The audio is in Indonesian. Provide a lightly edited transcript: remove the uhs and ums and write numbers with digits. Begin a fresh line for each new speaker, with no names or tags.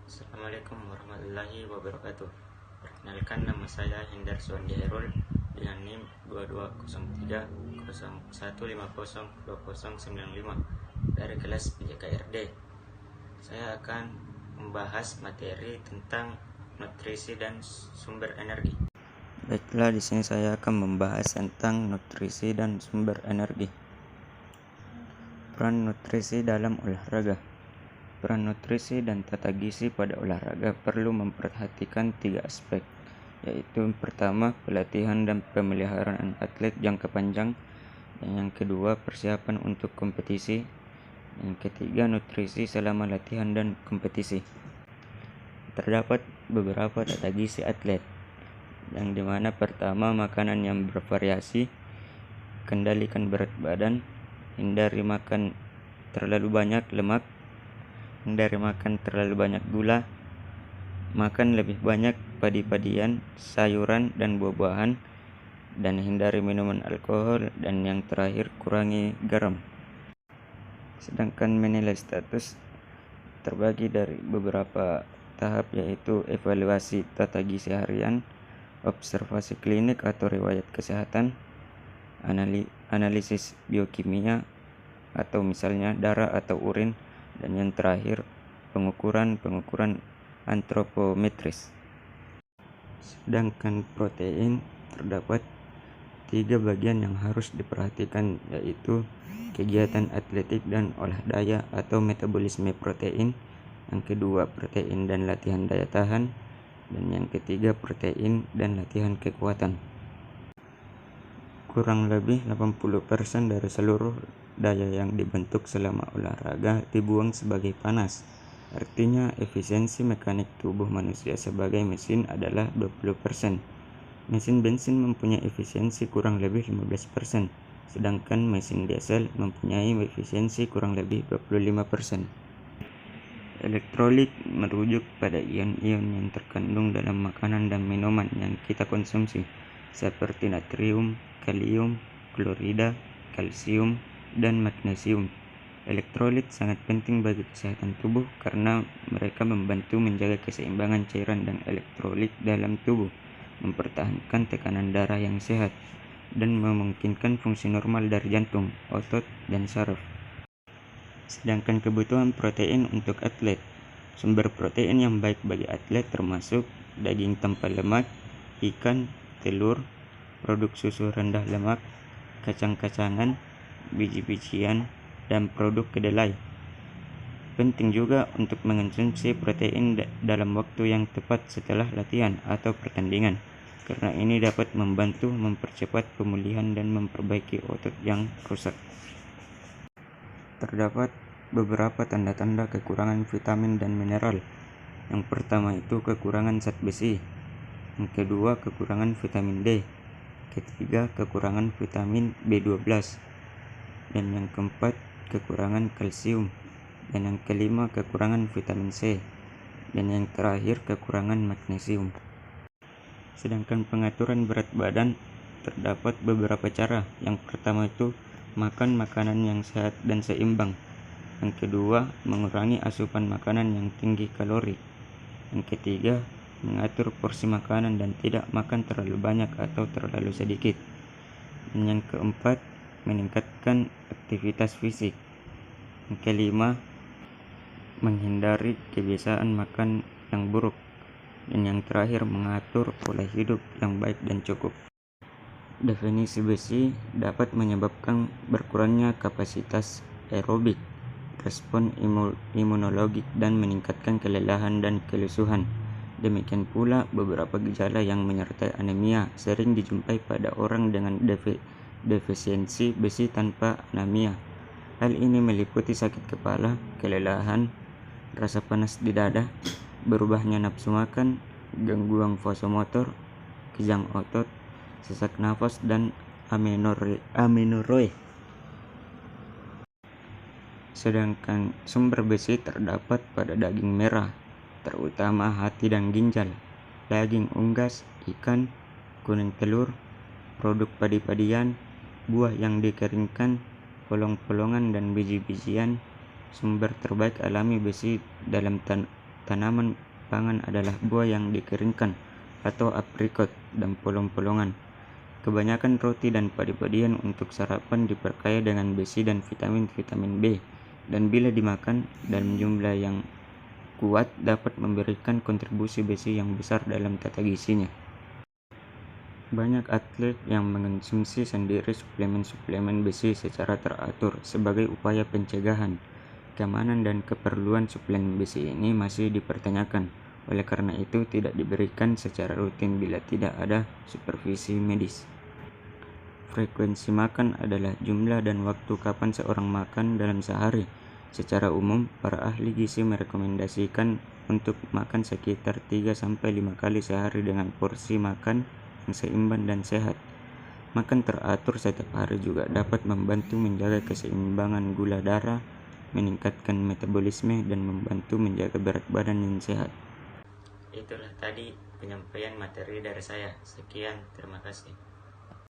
Assalamualaikum warahmatullahi wabarakatuh. Perkenalkan, nama saya Hindar Suwandi Hairul dengan NIM 220301502095 dari kelas PJKRD. Saya akan membahas materi tentang nutrisi dan sumber energi. Baiklah, di sini saya akan membahas tentang nutrisi dan sumber energi. Peran nutrisi dalam olahraga. Peran nutrisi dan tata gizi pada olahraga perlu memperhatikan 3 aspek, yaitu pertama, pelatihan dan pemeliharaan atlet jangka panjang, dan yang kedua, persiapan untuk kompetisi, yang ketiga, nutrisi selama latihan dan kompetisi. Terdapat beberapa tata gizi atlet, yang dimana pertama, makanan yang bervariasi, kendalikan berat badan, hindari makan terlalu banyak lemak, hindari makan terlalu banyak gula, makan lebih banyak padi-padian, sayuran, dan buah-buahan, dan hindari minuman alkohol, dan yang terakhir, kurangi garam. Sedangkan menilai status terbagi dari beberapa tahap, yaitu evaluasi tata gizi harian, observasi klinik atau riwayat kesehatan, analisis biokimia atau misalnya darah atau urin, dan yang terakhir, pengukuran antropometris. Sedangkan protein, terdapat 3 bagian yang harus diperhatikan, yaitu kegiatan atletik dan olah daya atau metabolisme protein, yang kedua protein dan latihan daya tahan, dan yang ketiga protein dan latihan kekuatan. Kurang lebih 80% dari seluruh daya yang dibentuk selama olahraga dibuang sebagai panas. Artinya efisiensi mekanik tubuh manusia sebagai mesin adalah 20%. Mesin bensin mempunyai efisiensi kurang lebih 15%, sedangkan mesin diesel mempunyai efisiensi kurang lebih 25%. Elektrolit merujuk pada ion-ion yang terkandung dalam makanan dan minuman yang kita konsumsi, seperti natrium, kalium, klorida, kalsium, dan magnesium. Elektrolit sangat penting bagi kesehatan tubuh karena mereka membantu menjaga keseimbangan cairan dan elektrolit dalam tubuh, mempertahankan tekanan darah yang sehat, dan memungkinkan fungsi normal dari jantung, otot, dan saraf. Sedangkan kebutuhan protein untuk atlet. Sumber protein yang baik bagi atlet termasuk daging tanpa lemak, ikan, telur, produk susu rendah lemak, kacang-kacangan, biji-bijian, dan produk kedelai. Penting juga untuk mengonsumsi protein dalam waktu yang tepat setelah latihan atau pertandingan, karena ini dapat membantu mempercepat pemulihan dan memperbaiki otot yang rusak. Terdapat beberapa tanda-tanda kekurangan vitamin dan mineral. Yang pertama itu kekurangan zat besi, yang kedua kekurangan vitamin D, ketiga kekurangan vitamin B12, dan yang keempat kekurangan kalsium, dan yang kelima kekurangan vitamin C, dan yang terakhir kekurangan magnesium. Sedangkan pengaturan berat badan, terdapat beberapa cara. Yang pertama itu makan makanan yang sehat dan seimbang. Yang kedua, mengurangi asupan makanan yang tinggi kalori. Yang ketiga, mengatur porsi makanan dan tidak makan terlalu banyak atau terlalu sedikit. Dan yang keempat, meningkatkan aktivitas fisik. Yang kelima, menghindari kebiasaan makan yang buruk. Dan yang terakhir, mengatur pola hidup yang baik dan cukup. Definisi besi dapat menyebabkan berkurangnya kapasitas aerobik, respon imunologik, dan meningkatkan kelelahan dan kelusuhan. Demikian pula beberapa gejala yang menyertai anemia sering dijumpai pada orang dengan defisiensi besi tanpa anemia. Hal ini meliputi sakit kepala, kelelahan, rasa panas di dada, berubahnya nafsu makan, gangguan vasomotor, kejang otot, sesak nafas, dan amenorrhea. Sedangkan sumber besi terdapat pada daging merah, terutama hati dan ginjal, daging unggas, ikan, kuning telur, produk padi-padian, buah yang dikeringkan, polong-polongan, dan biji-bijian. Sumber terbaik alami besi dalam tanaman pangan adalah buah yang dikeringkan atau aprikot dan polong-polongan. Kebanyakan roti dan padi-padian untuk sarapan diperkaya dengan besi dan vitamin-vitamin B, dan bila dimakan dalam jumlah yang kuat dapat memberikan kontribusi besi yang besar dalam tata gizinya. Banyak atlet yang mengonsumsi sendiri suplemen-suplemen besi secara teratur sebagai upaya pencegahan. Keamanan dan keperluan suplemen besi ini masih dipertanyakan, oleh karena itu tidak diberikan secara rutin bila tidak ada supervisi medis. Frekuensi makan adalah jumlah dan waktu kapan seorang makan dalam sehari. Secara umum, para ahli gizi merekomendasikan untuk makan sekitar 3-5 kali sehari dengan porsi makan yang seimbang dan sehat. Makan teratur setiap hari juga dapat membantu menjaga keseimbangan gula darah, meningkatkan metabolisme, dan membantu menjaga berat badan yang sehat. Itulah tadi penyampaian materi dari saya. Sekian, terima kasih.